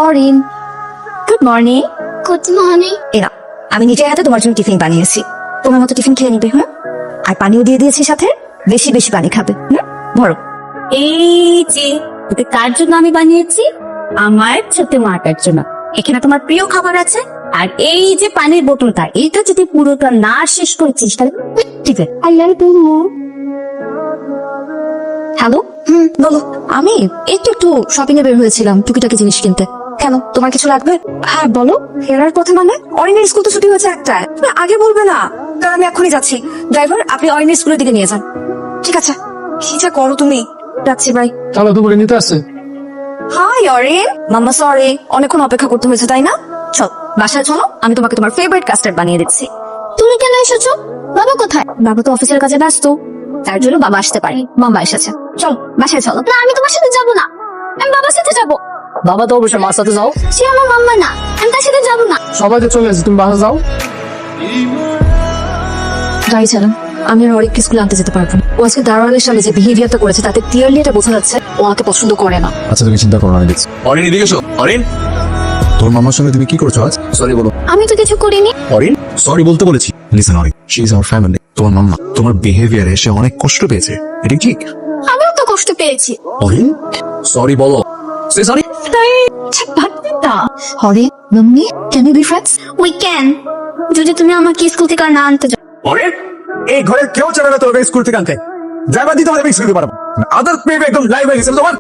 Orin, good morning. Good morning. এরা আমি নিজের হাতে তোমার জন্য টিফিন বানিয়েছি, তোমার মতো টিফিন খেয়ে নিবে। হ্যাঁ, আর পানিও দিয়ে দিয়েছি সাথে, বেশি বেশি পানি খাবে। ধরো। এই যে ওকে কার জন্য আমি বানিয়েছি? আমার ছোট মাটার জন্য। এখানে তোমার প্রিয় খাবার আছে, আর এই যে পানির বোতলটা, এইটা যদি পুরোটা না শেষ করেছিস তাহলে টিপে আই লাভ ইউ। হ্যালো, বলো। আমি একটু একটু শপিং এ বের হয়েছিলাম টুকিটাকি জিনিস কিনতে। কেন, তোমার কিছু লাগবে? হ্যাঁ বলো। ফেরার কথা মানে? অরিনের স্কুল তো ছুটি হয়েছে একটায়, তুমি আগে বলবে না? কারণ আমি এখনই যাচ্ছি। ড্রাইভার, আপনি অরিনের স্কুলের দিকে নিয়ে যান। ঠিক আছে। কি যা করো তুমি। যাচ্ছি, বাই। তাহলে তো বলে নিতে আসছে। হাই অরিন। মাম্মা সরি, অনেকক্ষণ অপেক্ষা করতে হয়েছে তাই না? চল বাসায় চলো, আমি তোমাকে তোমার ফেভারিট কাস্টার্ড বানিয়ে দিচ্ছি। তুমি কেন এসেছো? বাবা কোথায়? বাবা তো অফিসের কাজে ব্যস্ত, তার জন্য বাবা আসতে পারেনি, মাম্মা এসেছে। চল বাসায় চলো। না, আমি তোমার সাথে যাবো না। আমি বাবার সাথে যাবো। বাবা তো অবশ্যই মার সাথে যাও। সে আমার মাম্মা না, আমি তার সাথে যাবো না। সবাই তো চলে গেছে, তুমি বাসা যাও। গাড়ি চালান। আমি আর অরিককে স্কুলে আনতে যেতে পারবো না। ও আজকে দারোয়ানের সামনে যে বিহেভিয়ারটা করেছে তাতে ক্লিয়ারলি এটা বোঝা যাচ্ছে ও আমাকে পছন্দ করে না। আচ্ছা তুমি চিন্তা করো না, আমি দেখছি। অরিন এদিকে এসো। অরিন, তোর মামার সঙ্গে তুমি কি করছো আজ? সরি বলো। আমি তো কিছু করিনি। অরিন, সরি বলতে বলেছি। Listen Arin, she is our family. তোমার মাম্মা তোমার বিহেভিয়ারে সে অনেক কষ্ট পেয়েছে, এটা ঠিক? আমিও তো কষ্ট পেয়েছি। অরিন, সরি বলো। সে sorry. Hari, mummy, can you be friends? We can, যদি তুমি আমাকে স্কুল থেকে আর না আনতে যাও। অরিন, এই ঘরে কেউ চাবে না তোকে স্কুল থেকে আনতে। ড্রাইভার দিতে হবে, স্কুল দিতে পারবো। আদার পেয়ে একদম লাইভ হয়ে গেছে তোমার।